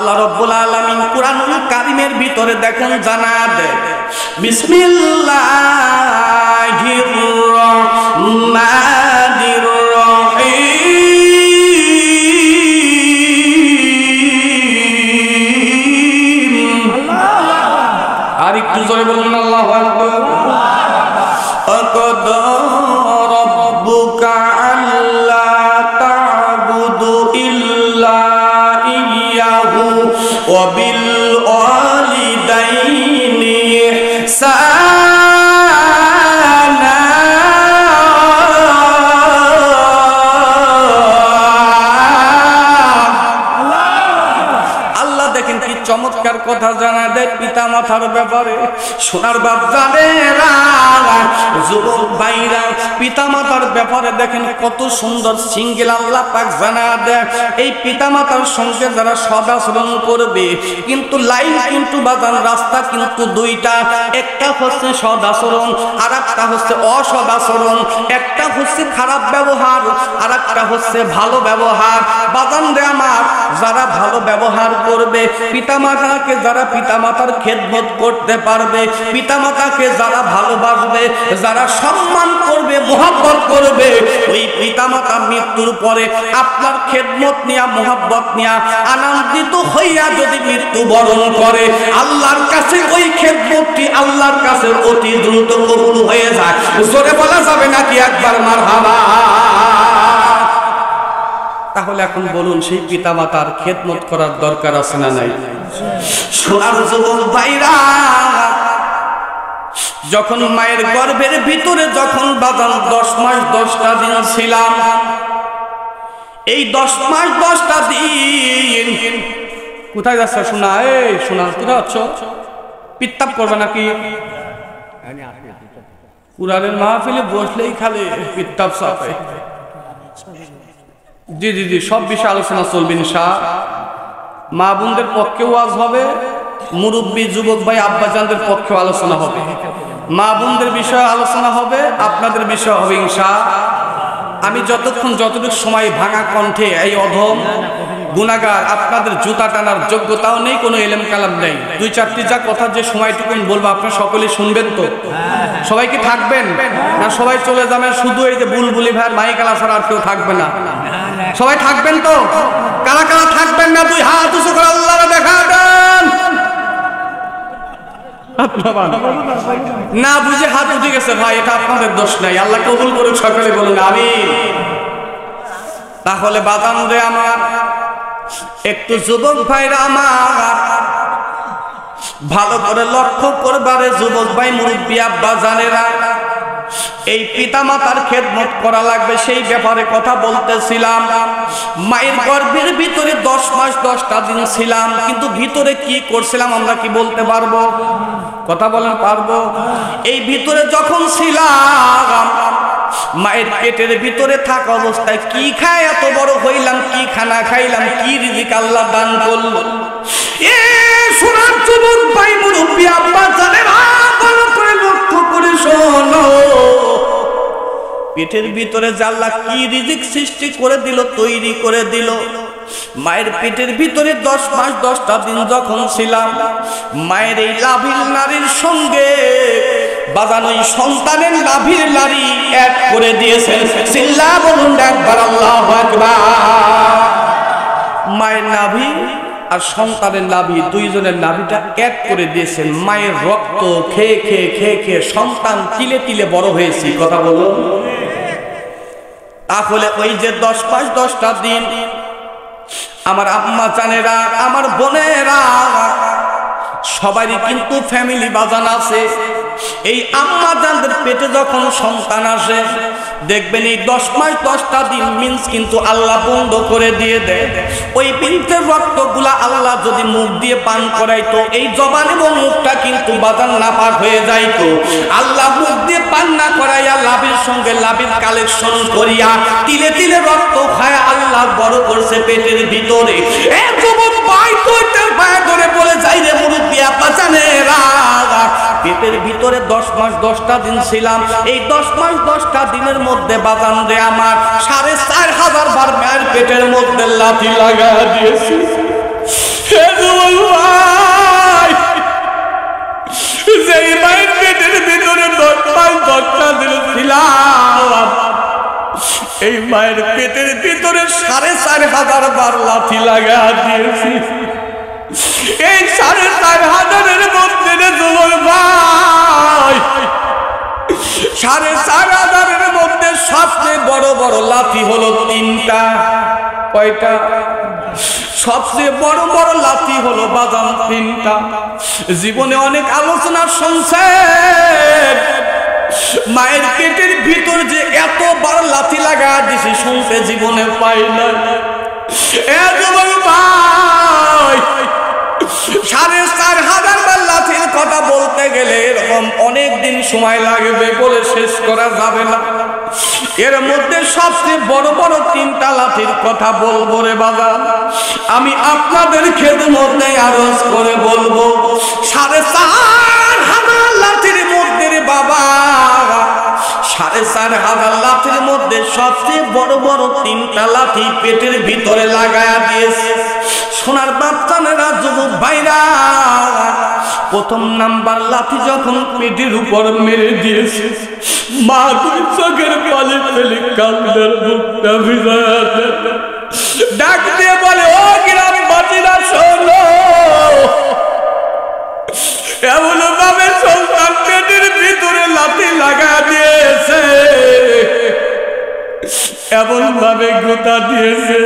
আল্লাহ রাব্বুল আলামিন কুরআনুল কারীমের ভিতরে দেখেন জানা দেয় বিসমিল্লাহির রহমানির রহিম। আর একটু জোরে বলুন আল্লাহু আকবার। আকাদ রাব্বুকা আল্লা তা'বুদু ইল্লা ইয়্যাহু ওয়া বিল ওয়ালিদাইনি ইহসানা। আল্লাহ দেখেন কি চমৎকার কথা জানা দেয় পিতা মাতার ব্যাপারে। সোনার বাপ জানেরা, যুবক ভাইরা, পিতা মাতার ব্যাপারে দেখেন কত সুন্দর সিঙ্গেল আল্লাহ পাক জানা দেয়। এই পিতা মাতার সঙ্গে যারা সদাচরণ করবে, কিন্তু লাইন কিন্তু বাজান রাস্তা কিন্তু দুইটা, একটা হচ্ছে সদাচরণ আর একটা হচ্ছে অসদাচরণ, একটা হচ্ছে খারাপ ব্যবহার আর একটা হচ্ছে ভালো ব্যবহার। বাজান রে আমার, যারা ভালো ব্যবহার করবে, পিতা মাতাকে যারা পিতা মাতার খেদমত করতে পারবে, পিতা মাতাকে যারা ভালোবাসবে, যারা সম্মান করবে, মহব্বত করবে, ওই পিতা মাতা মৃত্যুর পরে আপনার খেদমত নিয়া মহব্বত নিয়া আনন্দিত হইয়া যদি মৃত্যুবরণ করে, আল্লাহর কাছে ওই খেদমতটি আল্লাহর কাছে অতি দ্রুত কবুল হয়ে যায়। জোরে বলা যাবে নাকি একবার মারহাবা? তাহলে এখন বলুন, সেই পিতা মাতার খেদমত করার দরকার আছে না নাই? সোনার যুবক ভাইরা, যখন মায়ের গর্ভের ভিতরে যখন বাজান 10 মাস 10টা দিন ছিলাম, এই 10 মাস 10টা দিন কোথায় যাচ্ছে? শোনা, এই শোনা, কোথায় যাচ্ছ? পিত্তাপ করবে নাকি? কুরআনের মাহফিলে বসলেই খালি পিত্তাপ চাপে। জি জি জি, সব বিষয়ে আলোচনা চলবে ইনশাআল্লাহ। মা বোনদের পক্ষে ওয়াজ হবে, মুরব্বী যুবক ভাই আব্বাজানদের পক্ষে আলোচনা হবে, মা বোনদের বিষয়ে আলোচনা হবে, আপনাদের বিষয় হবে ইনশাআল্লাহ। আমি যতটুকু সময় ভাঙা কণ্ঠে এই অধম গুনাহগার আপনাদের জুতা টানার যোগ্যতাও নেই, কোনো এলেম কালাম নেই। 2-4টি যা কথা যে সময়টুকুন বলবো আপনারা সকলেই শুনবেন তো? সবাই কি থাকবেন না সবাই চলে যাবেন? শুধু এই যে বুলবুলি ভাই মাইকালা ছাড়া আর কেউ থাকবে না? সবাই থাকবেন তো? কারা কারা থাকবেন না 2 হাত উঁচু করে আল্লাহরে দেখা দেন। না বুঝে হাত উঠে গেছে ভাই, এটা আপনাদের দোষ নাই, আল্লাহ কবুল করুক, সকলে বলুন আমিন। তাহলে বাদাম রে আমার, একটু যুবক ভাইরা আমার ভালো করে লক্ষ্য করবারে, যুবক ভাই মুরব্বী আব্বা জানেরা, এই পিতা মাতার খেদমত করা লাগবে, সেই ব্যাপারে কথা বলতেছিলাম। মায়ের গর্ভের ভিতরে 10 মাস 10টা দিন ছিলাম, কিন্তু ভিতরে কি করছিলাম আমরা কি বলতে পারবো? কথা বলেন, পারবো? এই ভিতরে যখন ছিলাম, মায়ের পেটের ভিতরে থাকা অবস্থায় কি খায় এত বড় হইলাম, কি খানা খাইলাম, কি রিজিক আল্লাহ দান করল। এ সোনার যুবক ভাই মুরব্বী আব্বা জানেরা, ভালো করে লক্ষ্য করে শোনো, পেটের ভিতরে আল্লাহ কি রিজিক সৃষ্টি করে দিল, তৈরি করে দিল। মায়ের পেটের ভিতরে 10 মাস 10টা দিন যখন ছিলাম, মায়ের এই লাভির নারীর সঙ্গে বাজানো সন্তানের লাভির নারী এক করে দিয়েছেন। চিল্লা বলুন একবার আল্লাহু আকবার। মায়ের নাভি আর সন্তানের নাভি, দুইজনের নাভিটা এক করে দিয়েছেন। মায়ের রক্ত খেয়ে খেয়ে খেয়ে খেয়ে সন্তান তিলে তিলে বড় হয়েছে। কথা বলুন। তাহলে ওই যে 10 মাস 10টা দিন আমার আম্মা জানেরা, আমার বোনেরা, সবারই কিন্তু ফ্যামিলি বাজান আছে। এই আম্মা জানদের পেটে যখন সন্তান আসে, দেখবেন এই 10 মাস 10টা দিন মিন্স কিন্তু আল্লাহ বন্ধ করে দিয়ে দেয়। ওই বিনতের রক্তগুলা আল্লাহ যদি মুখ দিয়ে পান করাইতো, এই জবান এবং মুখটা কিন্তু বাজান নাপাক হয়ে যাইতো। আল্লাহ মুখ দিয়ে পান না করাইয়া লাভির সঙ্গে লাভির কালেকশন করিয়া তিলে তিলে রক্ত খায় আল্লাহ বড় করছে পেটের ভিতরে। এ যুবক ভাই, তুই তোর পায়ে ধরে বলে যাই রে মুরব্বি আপা জানেরা, পেটের ভিতরে 10 মাস 10টা দিন ছিলাম। এই 10 মাস 10টা দিনের মধ্যে বাজান রে আমার 4500 বার মায়ের পেটের মধ্যে লাথি লাগা দিয়েছি। এই মায়ের পেটের ভিতরে 4,500 বার লাথি লাগা দিয়েছি। এই 4,500 মধ্যে যুবক ভাই, 4,500 মধ্যে সবচেয়ে বড় বড় লাথি হলো 3টা। কয়টা? সবচেয়ে বড় বড় লাথি হলো বাজান 3টা। জীবনে অনেক আলোচনা শুনছেন, মায়ের পেটের ভিতর যে এতবার লাথি লাগা দিছি শুনতে জীবনে পাই না। ভাই 4,500 বার লাথির কথা বলতে গেলে এরকম অনেক দিন সময় লাগবে, বলে শেষ করা যাবে না। এর মধ্যে সবচেয়ে বড় বড় 3টা লাথির কথা বলবো রে বাবা। আমি আপনাদের খেদমতে আরজ করে বলবো, 4,500 লাথির মধ্যে রে বাবা, 4,500 লাথির মধ্যে সবচেয়ে বড় বড় 3টা লাথি পেটের ভিতরে লাগায়া দিয়েছে। সোনার বাচ্চারা, যুবক ভাইরা, প্রথম নাম্বার লাথি যখন পেটের উপর মেরে দিয়েছে, মা দুই চোখের পানি ফেলে কান্দার মুখটা ভিজায়া ডাক দিয়ে বলে, ও গ্রামবাসীরা শোনো, এমন ভাবে সন্তান পেটের ভিতরে লাথি লাগা দিয়েছে, এমন ভাবে গোটা দিয়েছে,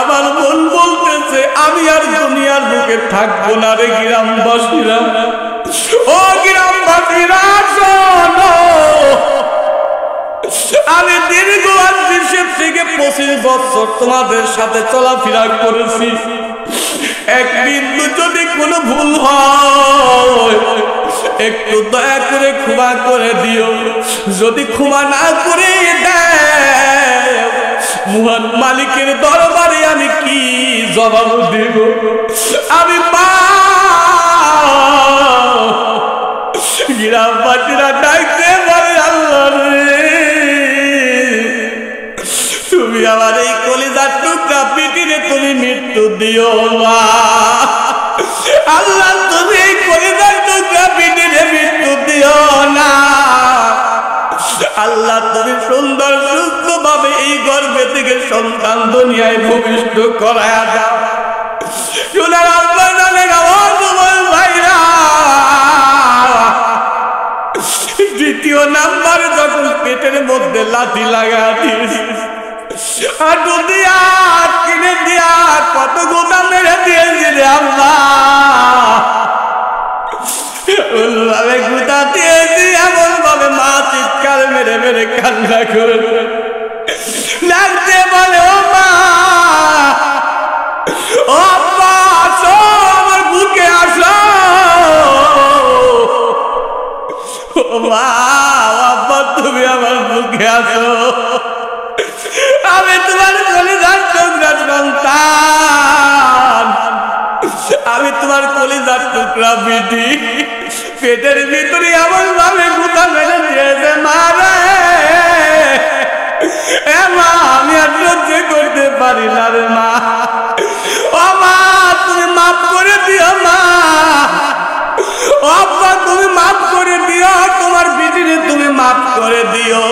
আমার মন বলতেছে আমি আর দুনিয়ার বুকে থাকবো না রে গ্রামবাসীরা। ও গ্রামবাসীরা শোনো, আমি দীর্ঘ 20 থেকে 25 বছর তোমাদের সাথে চলাফেরা করেছি। এক বিন্দু যদি কোনো ভুল হয় একটু দয়া করে ক্ষমা করে দিও। যদি ক্ষমা না করে দেয়, মহান মালিকের দরবারে আমি কি জবাব দেব? আমি গ্রামবাসীরা ডাকতে বলে, আল্লাহ রে, তুমি আমার এই কলিজার টুকরা পিটিরে তুমি মৃত্যু দিও না। আল্লাহ, তুমি এই কলিজার টুকরা পিটিরে মৃত্যু দিও না। আল্লাহ, তুমি সুন্দর সুস্থ ভাবে এই গর্ভে থেকে সন্তান দুনিয়ায় ভূমিষ্ঠ করায়া দাও। সোনার আল্লাহ জানেন আমার যুবক ভাইরা, দ্বিতীয় নাম্বারে যখন পেটের মধ্যে লাথি লাগা দিয়েছে, হাঁটু দিয়া কিনে দিয়া কত গোটা মেরে দিয়েছিলে আল্লাহ, ভাবে গোটা দিয়েছি, এমন ভাবে মা চিৎকার মেরে মেরে কান্না করে লাগতে বলে, ও মা, ও আব্বা, আসো আমার বুকে আসো। ও মা, আব্বা, তুমি আমার বুকে আসো, আমি তোমার কলিজার টুকরা সন্তান, আমি তোমার কলিজার টুকরা বিটি। পেটের ভিতরে এমন ভাবে গুতা মেরে দিয়েছে মা রে, মা আমি আর সহ্য করতে পারি না রে মা। ও মা, তুমি মাফ করে দিও মা। ও আব্বা, তুমি মাফ করে দিও, তোমার বিটিরে তুমি মাফ করে দিও।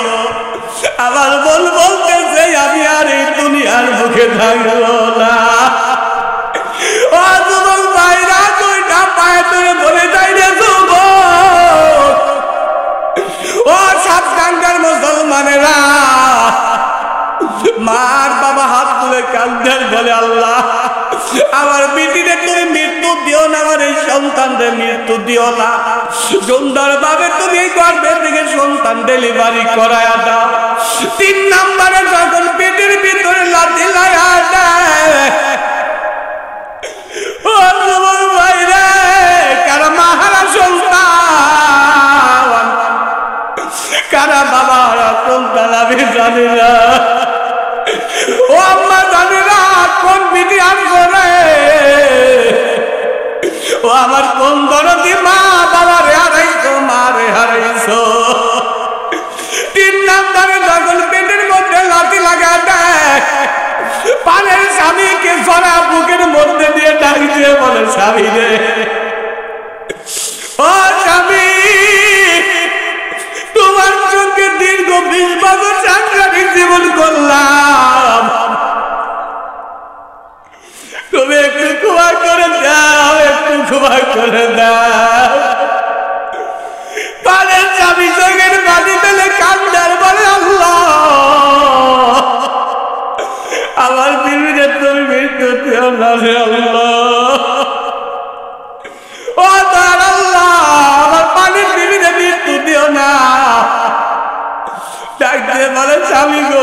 আমার বল বলতেছে আমি আর এই দুনিয়ার মুখে থাকবো না। ও যুবক ভাইরা, 2টা পায়ে ধরে বলে যাই রে যুবক, ও সাবধানকার মুসলমানেরা। মার বাবা হাত তুলে কান্দেন, বলে আল্লাহ, আমার বিটিরে তুমি মৃত্যু দিও না, আমার এই সন্তানদের মৃত্যু দিও না। সুন্দর ভাবে তুমি এই গর্ভের থেকে সন্তান ডেলিভারি করায়া দাও। 3 নাম্বারে যখন পেটের ভিতরে লাথি লাগা দেয়, ও যুবক ভাইরা, কারা মাহারা সন্তান, কারা বাবা হারা সন্তান আমি জানি না। ও আম্মা জানি না কোন বিধি আসবো রে, ও আমার কোন দরদি মা, বাবা রে হারাইছো, মা রে হারাইছো। 3 নাম্বারে যখন পেটের মধ্যে লাথি লাগা দেয়, পানের স্বামীকে জরা বুকের মধ্যে দিয়ে ডাক দিয়ে বলে, স্বামী রে, ও স্বামী, তোমার চোখে দীর্ঘ 20 বছর সাংসারিক জীবন করলাম, তুমি একটু ক্ষমা করে দাও, একটু ক্ষমা করে দাও। পানের স্বামী চোখের পানি ফেলে কান্দার বলে, আল্লাহ আমার বিবিকে তুমি মৃত্যু দিও না রে আল্লাহ, ও তার আল্লাহ আমার পানির বিবিকে মৃত্যু দিও না। ডাক দিয়ে বলে, স্বামী গো,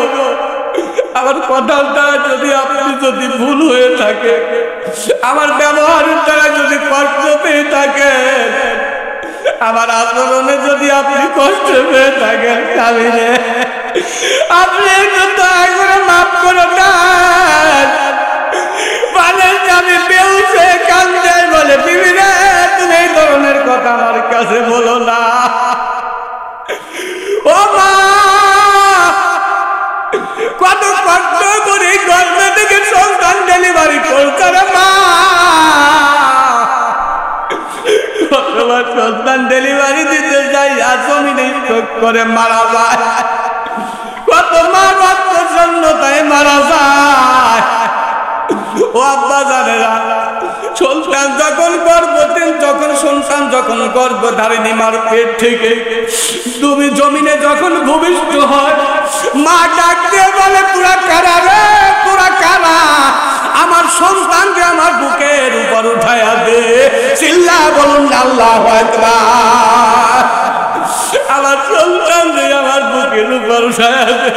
আমার কথার দ্বারা যদি ভুল হয়ে থাকে, আমার ব্যবহারের দ্বারা যদি কষ্ট পেয়ে থাকেন, আমার আচরণে যদি আপনি কষ্ট পেয়ে থাকেন, স্বামী রে আপনি একটু দয়া করে মাফ করে দেন। পানের স্বামী বেউসে কান্দে বলে, বিবি রে তুমি এই ধরনের কথা আমার কাছে বলো না। ও মা, কত কষ্ট করে গর্ভ থেকে সন্তান ডেলিভারি করছে রে মা, সন্তান ডেলিভারি দিতে যাই জমিনে স্ট্রোক করে মারা যায়, কত মা রক্তশূন্যতায় মারা যায়। ও আব্বা জানেরা, সন্তান যখন গর্ভবতী, যখন সন্তান যখন গর্ভধারিণী মার পেট থেকে তুমি জমিনে যখন ভূমিষ্ঠ হয়, মা ডাক দিয়ে বলে, পুরা কারা রে, পুরা কারা, আমার সন্তানকে আমার বুকের উপর উঠায়া দে। চিল্লা বলুন আল্লাহু আকবার। আমার সন্তানকে আমার বুকের উপর উঠায়া দে।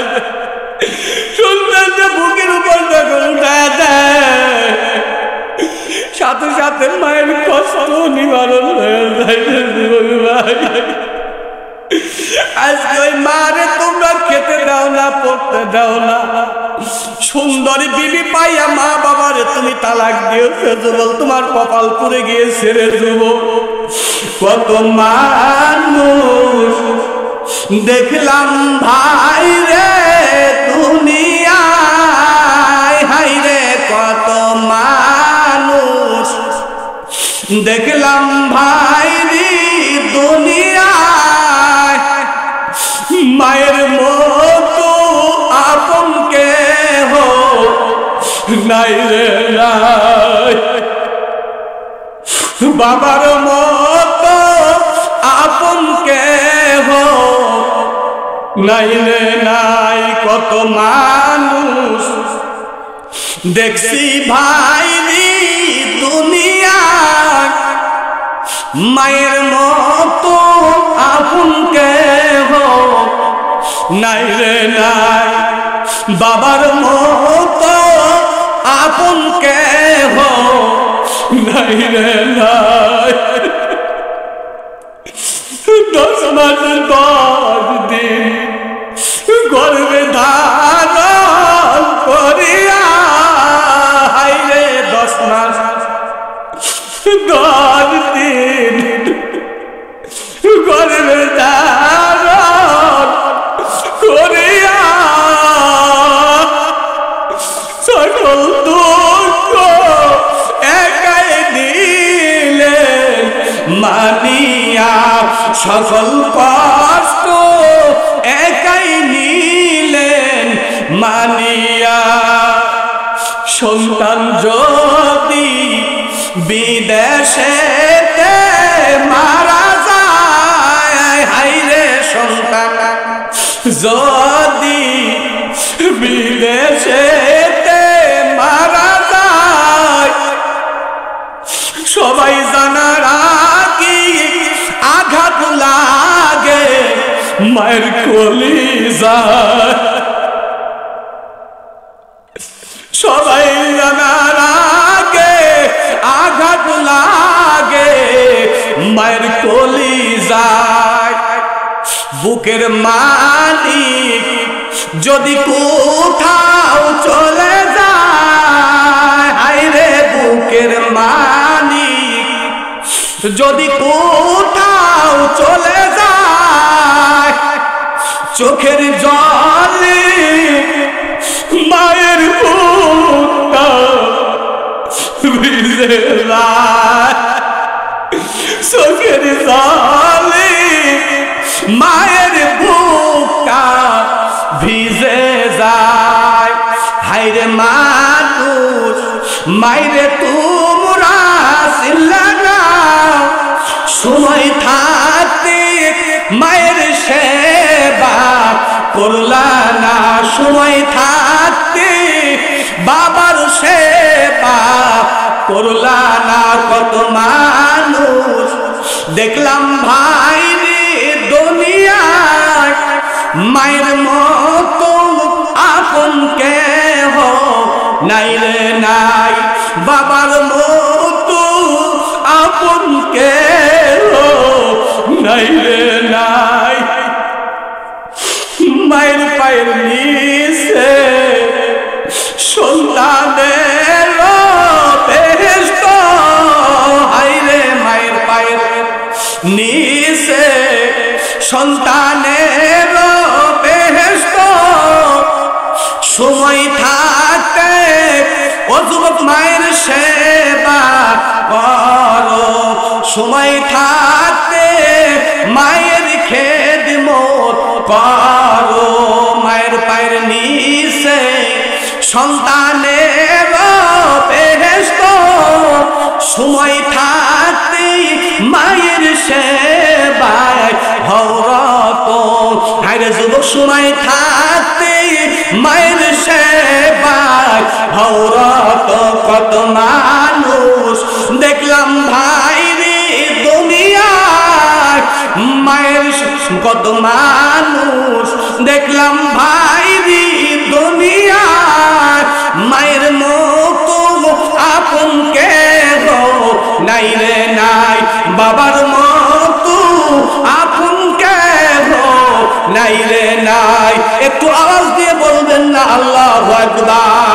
সন্তানকে বুকের উপর যখন উঠায়া দেয়, সাথে সাথে মায়ের কষ্ট নিবারণ হয়ে যায়। আজকে ওই মারে তোমরা খেতে দাও না, পড়তে দাও না, সুন্দরী বিবি পাইয়া মা বাবারে তুমি তালাক দিয়েছো, যুবক তোমার কপাল পুড়ে গিয়েছে রে যুবক। কত মানুষ দেখলাম ভাই রে দুনিয়ায়, হাই রে কত মানুষ দেখলাম ভাই রে দুনিয়ায়, মায়ের মতো আপন কেহ নাই রে নাই, বাবার মতো আপন কেহ নাই রে নাই। কত মানুষ দেখছি ভাই রে দুনিয়ায়, মায়ের মতো আপন কেহ নাই রে নাই, বাবার মতো আপন কেহ নাই রে নাই। 10 মাস 10 দিন গর্ভে ধারণ করিয়া, হাই রে 10 মাস 10 দিন গর্ভে ধারণ করিয়া, সকল দুঃখ একাই দিলেন মানিয়া, সকল কষ্ট একাই নিলেন মানিয়া। সন্তান যদি বিদেশেতে মারা যায়, হাই রে সন্তান যদি বিদেশেতে মারা যায়, সবাই জানার আগে আঘাত লাগে মায়ের কলিজায়, সবাই জানার আগে আঘাত লাগে মায়ের কলিজায়। বুকের মালিক যদি কোথাও চলে যায়, হায় রে বুকের মালিক যদি কোথাও চলে যায়, চোখের জলে মায়ের বুকটা ভিজে যায়, চোখের জলে মায়ের বুকটা মাইরে তোমরা চিল্লানা সময় থাকতে মায়ের সেবা করলা না, সময় থাকতে বাবার সেবা করলা না। কত মানুষ দেখলাম ভাই রে দুনিয়ায় মায়ের মতো আপন কেহ নাই রে নাই, বাবার মতো আপন কেহ নাই রে নাই। মায়ের পায়ের নিচে সন্তানের বেহেশত, হায়রে মায়ের পায়ের নিচে সন্তানের বেহেশত। সময় থাকতে ও যুবক মায়ের সেবা করো, সময় থাকতে মায়ের খেদমত করো। মায়ের পায়ের নিচে সন্তানের বেহেশত, সময় থাকতে মায়ের সেবায় হরত। হায়রে যুবক সময় থাকতে মায়ের সেবায় হরত। কত মানুষ দেখলাম ভাই রে দুনিয়ায় মায়ের, কত মানুষ দেখলাম ভাই রে দুনিয়ায় মায়ের মতো আপন কেহ নাই রে নাই, বাবার মতো আপন কেহ নাই রে নাই। একটু আওয়াজ দিয়ে বলবেন না আল্লাহু আকবার।